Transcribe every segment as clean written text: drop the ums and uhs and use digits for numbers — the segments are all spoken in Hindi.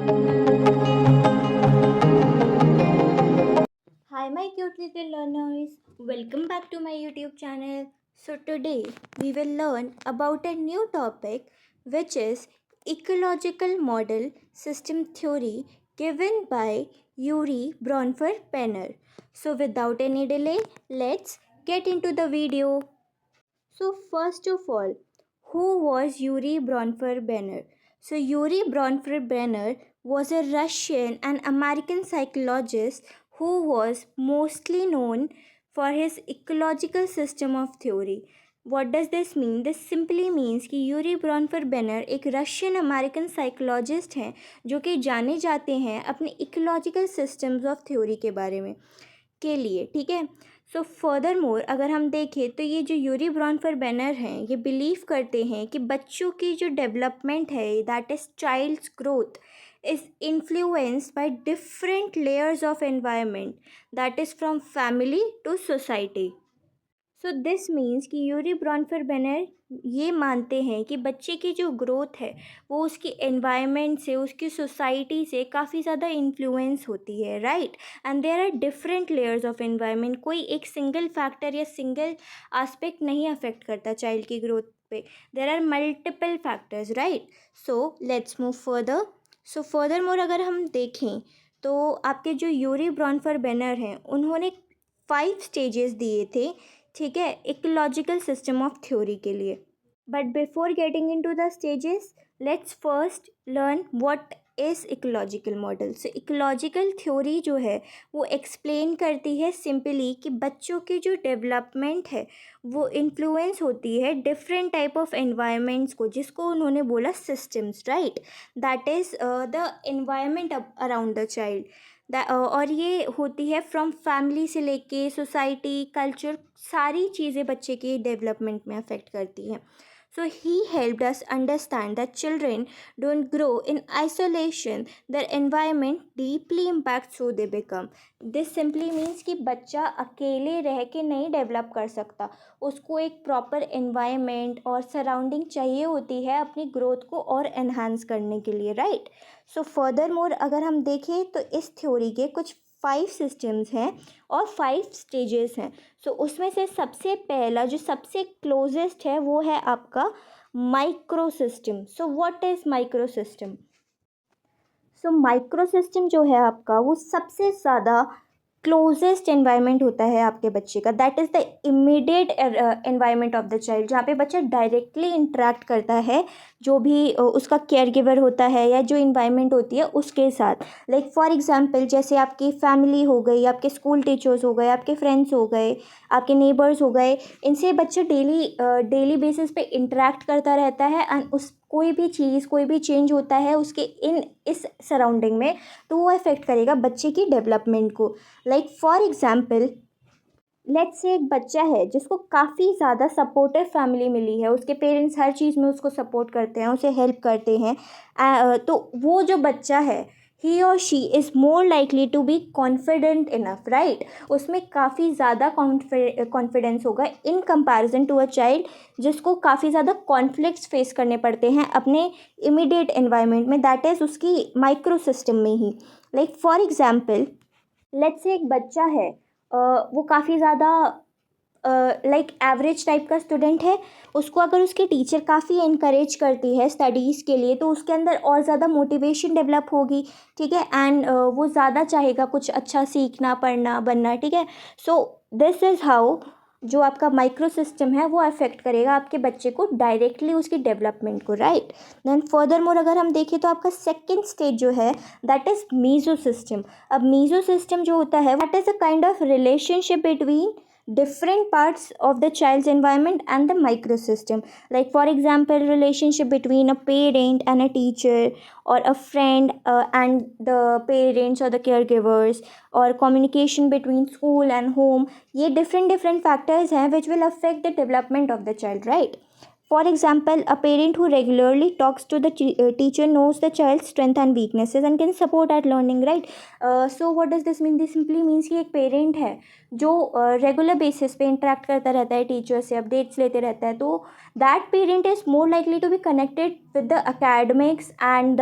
Hi, my cute little learners. Welcome back to my YouTube channel. So, today we will learn about a new topic which is ecological model system theory given by Yuri Bronfer Penner. So, without any delay, let's get into the video. So, first of all, who was Yuri Bronfer Benner? So, Yuri Bronfer Benner was a Russian and American psychologist who was mostly known for his ecological system of theory. What does this mean? This simply means कि यूरी ब्रॉनफर बेनर एक रशियन अमेरिकन साइकोलॉजिस्ट हैं जो कि जाने जाते हैं अपने इकोलॉजिकल सिस्टम्स ऑफ थ्योरी के बारे में के लिए, ठीक है। सो फर्दर मोर अगर हम देखें तो ये जो यूरी ब्रॉनफर बैनर हैं ये बिलीव करते हैं कि बच्चों की जो डेवलपमेंट है that is child's growth is influenced by different layers of environment that is from family to society. So this means कि यूरी ब्रॉनफर बेनर ये मानते हैं कि बच्चे की जो ग्रोथ है वो उसकी एनवायरनमेंट से, उसकी सोसाइटी से काफ़ी ज़्यादा इन्फ्लुएंस होती है, right. And there are different layers of environment. कोई एक सिंगल फैक्टर या सिंगल एस्पेक्ट नहीं अफेक्ट करता चाइल्ड की ग्रोथ पे। There are multiple factors, right. So let's move further. So furthermore अगर हम देखें तो आपके जो यूरी ब्रॉनफर बेनर हैं उन्होंने 5 स्टेजेस दिए थे, ठीक है, इकोलॉजिकल सिस्टम ऑफ थ्योरी के लिए। But before getting into the stages let's first learn what is ecological model. So ecological theory जो है वो एक्सप्लेन करती है सिंपली कि बच्चों की जो डेवलपमेंट है वो इन्फ्लुएंस होती है डिफरेंट टाइप ऑफ एनवायरनमेंट्स को, जिसको उन्होंने बोला systems, right. That is the environment around the child. और ये होती है फ्रॉम फैमिली से लेके सोसाइटी, कल्चर, सारी चीज़ें बच्चे की डेवलपमेंट में अफेक्ट करती हैं। So he helped us understand that children don't grow in isolation, their environment deeply impact who they become. This simply means कि बच्चा अकेले रह के नहीं डेवलप कर सकता, उसको एक प्रॉपर एनवायरनमेंट और सराउंडिंग चाहिए होती है अपनी ग्रोथ को और एनहांस करने के लिए, राइट। सो फर्दर मोर अगर हम देखें तो इस थ्योरी के कुछ 5 सिस्टम्स हैं और 5 स्टेजेस हैं। सो उसमें से सबसे पहला जो सबसे क्लोजेस्ट है वो है आपका micro system. So what is micro system? So micro system जो है आपका वो सबसे ज़्यादा क्लोजेस्ट एनवायरनमेंट होता है आपके बच्चे का। That is the immediate environment of the child, जहाँ पे बच्चा डायरेक्टली इंटरेक्ट करता है जो भी उसका केयर गिवर होता है या जो इन्वायरमेंट होती है उसके साथ। लाइक फॉर एग्जांपल जैसे आपकी फैमिली हो गई, आपके स्कूल टीचर्स हो गए, आपके फ्रेंड्स हो गए, आपके नेबर्स हो गए, इनसे बच्चा डेली बेसिस पे इंटरेक्ट करता रहता है एंड उस कोई भी चीज़, कोई भी चेंज होता है उसके इस सराउंडिंग में तो वो अफेक्ट करेगा बच्चे की डेवलपमेंट को। Like for example let's say एक बच्चा है जिसको काफ़ी ज़्यादा सपोर्टिव फैमिली मिली है, उसके पेरेंट्स हर चीज़ में उसको सपोर्ट करते हैं, उसे हेल्प करते हैं। तो वो जो बच्चा है he or she is more likely to be confident enough, right. उसमें काफ़ी ज़्यादा कॉन्फिडेंस होगा in comparison to a child जिसको काफ़ी ज़्यादा कॉन्फ्लिक्ट्स फेस करने पड़ते हैं अपने इमीडिएट एनवायरनमेंट में, दैट इज़ उसकी माइक्रो सिस्टम में ही। Like for example let's say एक बच्चा है, वो काफ़ी ज़्यादा लाइक एवरेज टाइप का स्टूडेंट है। उसको अगर उसकी टीचर काफ़ी इनकरेज करती है स्टडीज़ के लिए तो उसके अंदर और ज़्यादा मोटिवेशन डेवलप होगी, ठीक है। एंड वो ज़्यादा चाहेगा कुछ अच्छा सीखना, पढ़ना, बनना, ठीक है। सो दिस इज़ हाउ जो आपका माइक्रो सिस्टम है वो अफेक्ट करेगा आपके बच्चे को डायरेक्टली उसकी डेवलपमेंट को, राइट। देन फर्दर मोर अगर हम देखें तो आपका सेकेंड स्टेज जो है दैट इज़ मीजो सिस्टम। अब मीजो सिस्टम जो होता है that is a kind of relationship between different parts of the child's environment and the microsystem. Like for example relationship between a parent and a teacher, or a friend and the parents or the caregivers, or communication between school and home. ये different factors हैं which will affect the development of the child, right. For example, a parent who regularly talks to the teacher knows the child's strength and weaknesses and can support at learning, right. So what does this mean? This simply means कि एक parent है जो रेगुलर बेसिस पे इंटरेक्ट करता रहता है टीचर से, अपडेट्स लेते रहता है, तो that parent is more likely to be connected with the academics and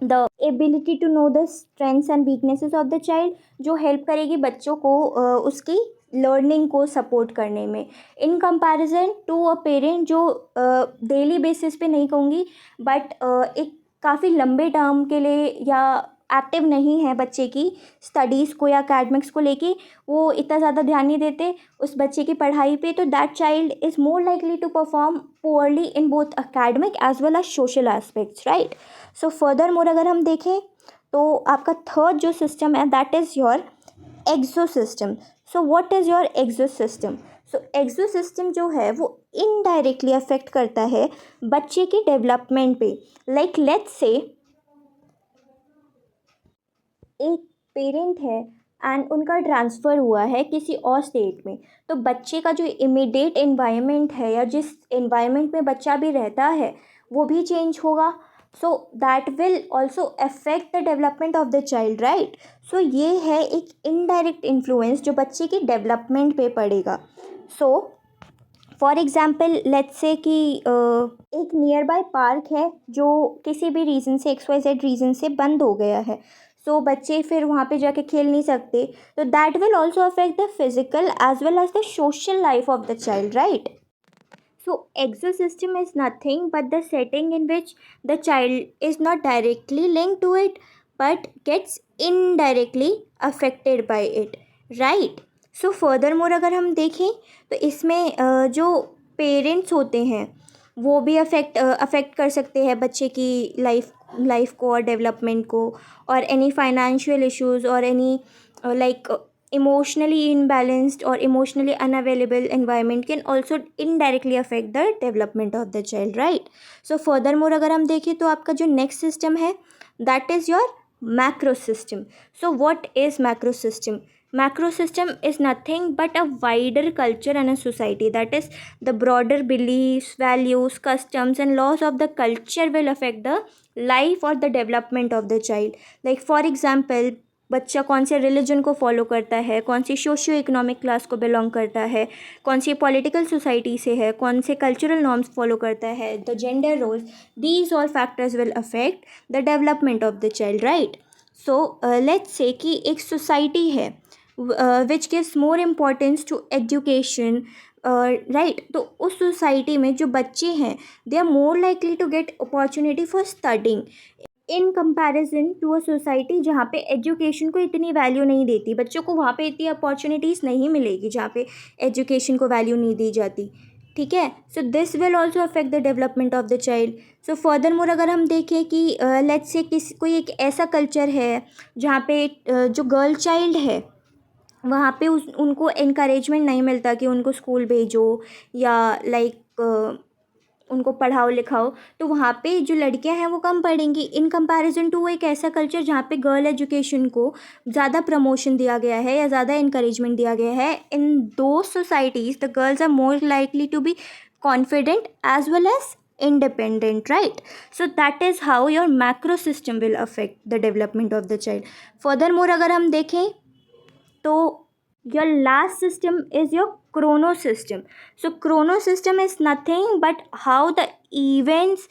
the ability to know the strengths and weaknesses of the child, जो हेल्प करेगी बच्चों को उसकी लर्निंग को सपोर्ट करने में, in comparison to a parent जो डेली बेसिस पे नहीं कहूँगी बट एक काफ़ी लंबे टर्म के लिए या एक्टिव नहीं है बच्चे की स्टडीज़ को या अकेडमिक्स को लेके, वो इतना ज़्यादा ध्यान नहीं देते उस बच्चे की पढ़ाई पे, तो that child is more likely to perform poorly in both academic as well as social aspects, right. So furthermore अगर हम देखें तो आपका थर्ड जो सिस्टम है that is your exosystem. So what is your exosystem? So exosystem जो है वो इनडायरेक्टली अफेक्ट करता है बच्चे के डेवलपमेंट पे। लाइक लेट्स से एक पेरेंट है एंड उनका ट्रांसफ़र हुआ है किसी और स्टेट में, तो बच्चे का जो इमीडिएट एनवायरनमेंट है या जिस एनवायरनमेंट में बच्चा भी रहता है वो भी चेंज होगा, so that will also affect the development of the child, right. So ये है एक इनडायरेक्ट इन्फ्लुएंस जो बच्चे की डेवलपमेंट पे पड़ेगा। So for example let's say कि एक नियर बाय पार्क है जो किसी भी रीज़न से XYZ रीज़न से बंद हो गया है, सो बच्चे फिर वहाँ पे जाके खेल नहीं सकते, तो that will also affect the physical as well as the social life of the child, right. So exosystem is nothing but the setting in which the child is not directly linked to it but gets indirectly affected by it, right? So furthermore अगर हम देखें तो इसमें जो पेरेंट्स होते हैं वो भी अफेक्ट कर सकते हैं बच्चे की लाइफ को और डेवलपमेंट को, और एनी फाइनेंशियल इश्यूज और any like emotionally imbalanced or emotionally unavailable environment can also indirectly affect the development of the child, right? So furthermore अगर हम देखें तो आपका जो next system है that is your macro system. So what is macro system? Macro system is nothing but a wider culture and a society, that is the broader beliefs, values, customs and laws of the culture will affect the life or the development of the child. Like for example, बच्चा कौन से रिलीजन को फॉलो करता है, कौन सी सोशियो इकोनॉमिक क्लास को बिलोंग करता है, कौन सी पॉलिटिकल सोसाइटी से है, कौन से कल्चरल नॉर्म्स फॉलो करता है, the gender roles, these all factors will affect the development of the child, right. So let's say कि एक सोसाइटी है which gives more importance to education, right, तो उस सोसाइटी में जो बच्चे हैं they are more likely to get opportunity for studying in comparison to a society जहाँ पे एजुकेशन को इतनी वैल्यू नहीं देती, बच्चों को वहाँ पे इतनी अपॉर्चुनिटीज़ नहीं मिलेगी जहाँ पे एजुकेशन को वैल्यू नहीं दी जाती, ठीक है। So this will also affect the development of the child. So furthermore अगर हम देखें कि लेट्स से कोई एक ऐसा कल्चर है जहाँ पे जो गर्ल चाइल्ड है वहाँ पे उनको इनकरेजमेंट नहीं मिलता कि उनको स्कूल भेजो या लाइक उनको पढ़ाओ लिखाओ, तो वहाँ पे जो लड़कियाँ हैं वो कम पढ़ेंगी इन कंपैरिजन टू एक ऐसा कल्चर जहाँ पे गर्ल एजुकेशन को ज़्यादा प्रमोशन दिया गया है या ज़्यादा इनकरेजमेंट दिया गया है। इन दो societies the girls are more likely to be confident as well as independent, right? So that is how your macro system will affect the development of the child. Furthermore अगर हम देखें तो your last system is your chrono system. So chrono system is nothing but how the events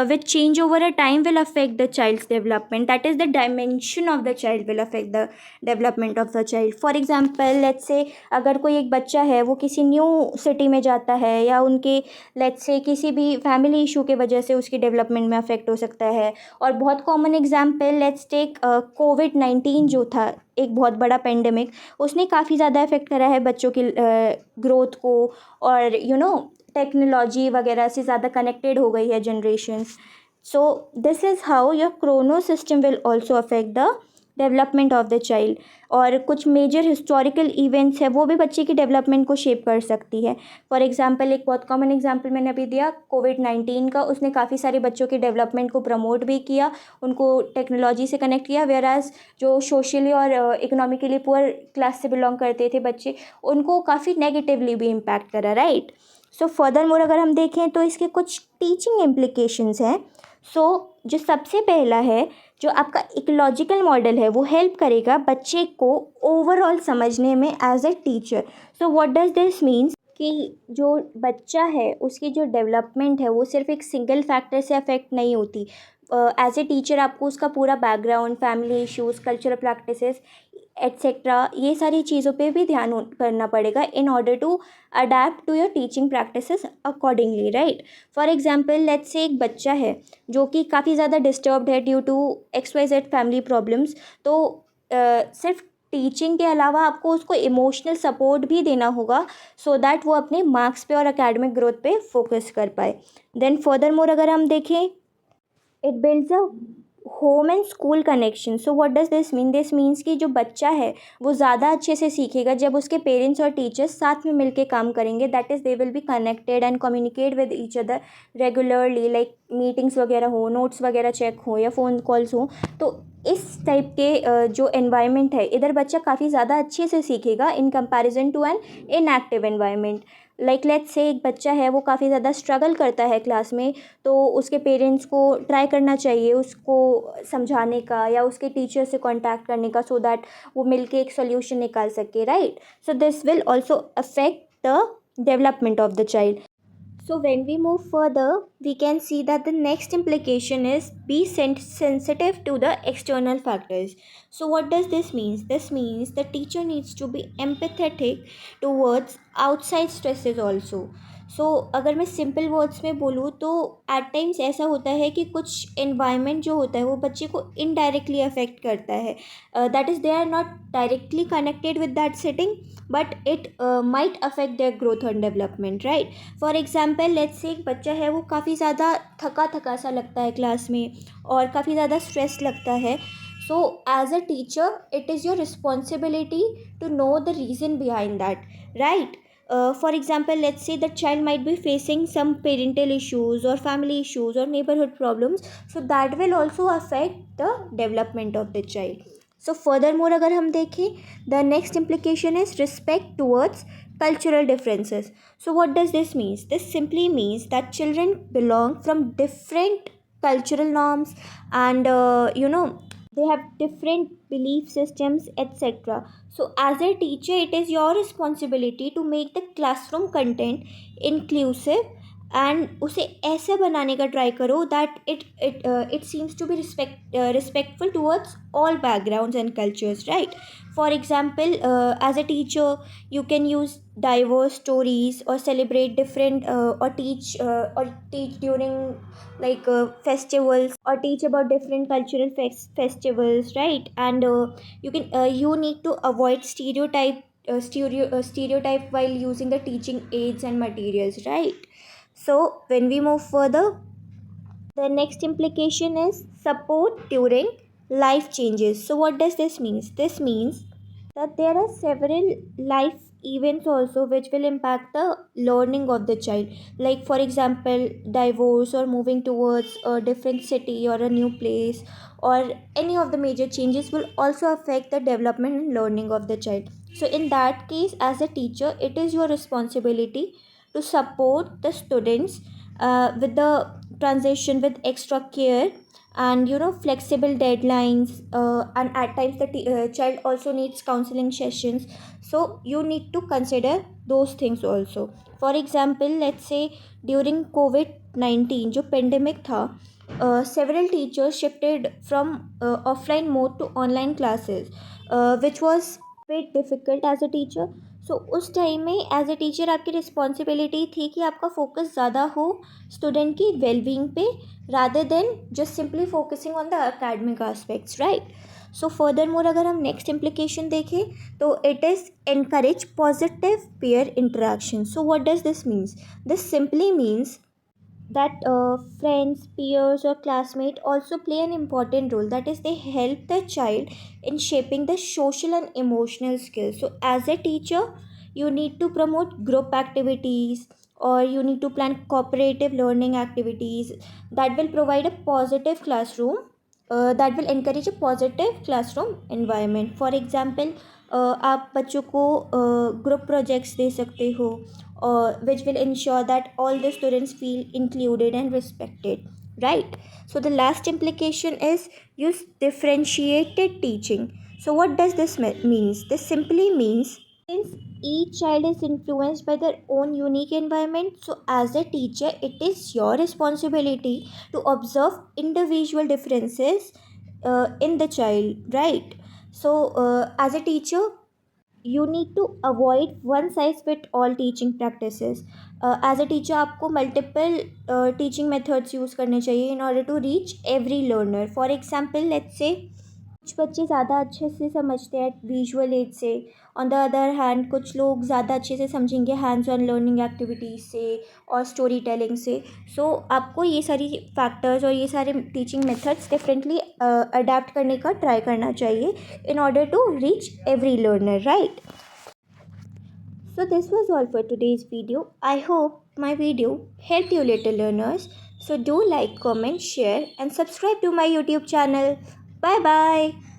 which change over a time will affect the child's development, that is the dimension of the child will affect the development of the child. For example let's say अगर कोई एक बच्चा है वो किसी न्यू सिटी में जाता है या उनके लेट्स से किसी भी फैमिली इशू के वजह से उसकी डेवलपमेंट में अफेक्ट हो सकता है। और बहुत कॉमन एग्जाम्पल लेट्स टेक कोविड-19 जो था एक बहुत बड़ा पेंडेमिक, उसने काफ़ी ज़्यादा इफेक्ट करा है बच्चों की ग्रोथ को, और टेक्नोलॉजी वगैरह से ज़्यादा कनेक्टेड हो गई है generations. So this is how your Chrono system will also affect the development of the child. और कुछ मेजर हिस्टोरिकल इवेंट्स है वो भी बच्चे की डेवलपमेंट को शेप कर सकती है। फॉर एग्जांपल एक बहुत कॉमन एग्जांपल मैंने अभी दिया कोविड-19 का, उसने काफ़ी सारे बच्चों के डेवलपमेंट को प्रमोट भी किया, उनको टेक्नोलॉजी से कनेक्ट किया, वेयर एज जो सोशली और इकोनॉमिकली पुअर क्लास से बिलोंग करते थे बच्चे उनको काफ़ी नेगेटिवली भी इम्पैक्ट करा, राइट। सो फर्दर मोर अगर हम देखें तो इसके कुछ टीचिंग इम्प्लीकेशंस हैं। सो जो सबसे पहला है जो आपका इकोलॉजिकल मॉडल है वो हेल्प करेगा बच्चे को ओवरऑल समझने में as a teacher. So what does this means कि जो बच्चा है उसकी जो डेवलपमेंट है वो सिर्फ एक सिंगल फैक्टर से अफेक्ट नहीं होती, एज ए टीचर आपको उसका पूरा background, family issues, cultural practices etcetera, ये सारी चीज़ों पे भी ध्यान करना पड़ेगा in order to adapt to your teaching practices accordingly, right. For example let's say एक बच्चा है जो कि काफ़ी ज़्यादा डिस्टर्ब्ड है due to XYZ family problems, तो सिर्फ टीचिंग के अलावा आपको उसको इमोशनल सपोर्ट भी देना होगा सो दैट वो अपने मार्क्स पे और एकेडमिक ग्रोथ पे फोकस कर पाए। देन फर्दर मोर अगर हम देखें, it builds a home and school connection. So what does this mean? This means कि जो बच्चा है वो ज़्यादा अच्छे से सीखेगा जब उसके पेरेंट्स और टीचर्स साथ में मिलके काम करेंगे। That is they will be connected and communicate with each other regularly, like meetings वगैरह हो, नोट्स वगैरह चेक हो या फ़ोन कॉल्स हो। तो इस टाइप के जो एनवायरनमेंट है, इधर बच्चा काफ़ी ज़्यादा अच्छे से सीखेगा in comparison to an inactive environment. Like let's say एक बच्चा है वो काफ़ी ज़्यादा स्ट्रगल करता है क्लास में, तो उसके पेरेंट्स को ट्राई करना चाहिए उसको समझाने का या उसके टीचर से कांटेक्ट करने का, सो दैट वो मिलके एक सोल्यूशन निकाल सके, right. So this will also affect the development of the child. So when we move further, we can see that the next implication is be sensitive to the external factors. So what does this mean? This means the teacher needs to be empathetic towards outside stresses also. So अगर मैं सिंपल वर्ड्स में बोलूँ तो एट टाइम्स ऐसा होता है कि कुछ इन्वायरमेंट जो होता है वो बच्चे को इनडायरेक्टली अफेक्ट करता है, that is they are not directly connected with that setting but it might affect their growth and development, right. For example let's say एक बच्चा है वो काफ़ी ज़्यादा थका थका सा लगता है क्लास में और काफ़ी ज़्यादा स्ट्रेस लगता है। So as a teacher it is your responsibility to know the reason behind that, right. For example, let's say the child might be facing some parental issues or family issues or neighborhood problems, so that will also affect the development of the child. So furthermore अगर हम देखें, the next implication is respect towards cultural differences. So what does this mean? This simply means that children belong from different cultural norms and they have different belief systems, etc. So as a teacher it is your responsibility to make the classroom content inclusive and उसे ऐसा बनाने का ट्राई करो that it seems to be respectful towards all backgrounds and cultures, right. For example as a teacher you can use diverse stories or celebrate different or teach during like festivals or teach about different cultural festivals, right. And you need to avoid stereotype while using the teaching aids and materials, right. So when we move further, the next implication is support during life changes. So what does this mean? This means that there are several life events also which will impact the learning of the child. Like for example, divorce or moving towards a different city or a new place or any of the major changes will also affect the development and learning of the child. So in that case, as a teacher, it is your responsibility to support the students with the transition with extra care and flexible deadlines, and at times the child also needs counseling sessions, so you need to consider those things also. For example, let's say during COVID-19 जो pandemic था, several teachers shifted from offline mode to online classes, which was bit difficult as a teacher. सो उस टाइम में एज अ टीचर आपकी रिस्पॉन्सिबिलिटी थी कि आपका फोकस ज़्यादा हो स्टूडेंट की वेलबींग पे rather than just simply focusing on the academic aspects, right. So furthermore अगर हम नेक्स्ट इम्प्लीकेशन देखें तो it is encourage positive peer interaction. So what does this means? This simply means that friends, peers or classmates also play an important role, that is they help the child in shaping the social and emotional skills. So as a teacher you need to promote group activities or you need to plan cooperative learning activities that will provide a positive classroom, that will encourage a positive classroom environment. For example, आप बच्चों को ग्रुप प्रोजेक्ट्स दे सकते हो which will ensure that all the students feel included and respected, right. So the last implication is use differentiated teaching. So what does this means? This simply means Since each child is influenced by their own unique environment, so as a teacher, it is your responsibility to observe individual differences in the child, right? So, as a teacher, you need to avoid one size fit all teaching practices. As a teacher आपको multiple teaching methods use करने चाहिए in order to reach every learner. For example, let's say कुछ बच्चे ज़्यादा अच्छे से समझते हैं विजुअल एड से, ऑन द अदर हैंड कुछ लोग ज़्यादा अच्छे से समझेंगे हैंड्स ऑन लर्निंग एक्टिविटीज़ से और स्टोरी टेलिंग से. सो आपको ये सारी फैक्टर्स और ये सारे टीचिंग मेथड्स डिफरेंटली अडेप्ट करने का ट्राई करना चाहिए in order to reach every learner, right? So this was all for today's video. I hope my video helped you little learners. So do like, comment, share and subscribe to my YouTube channel. Bye bye.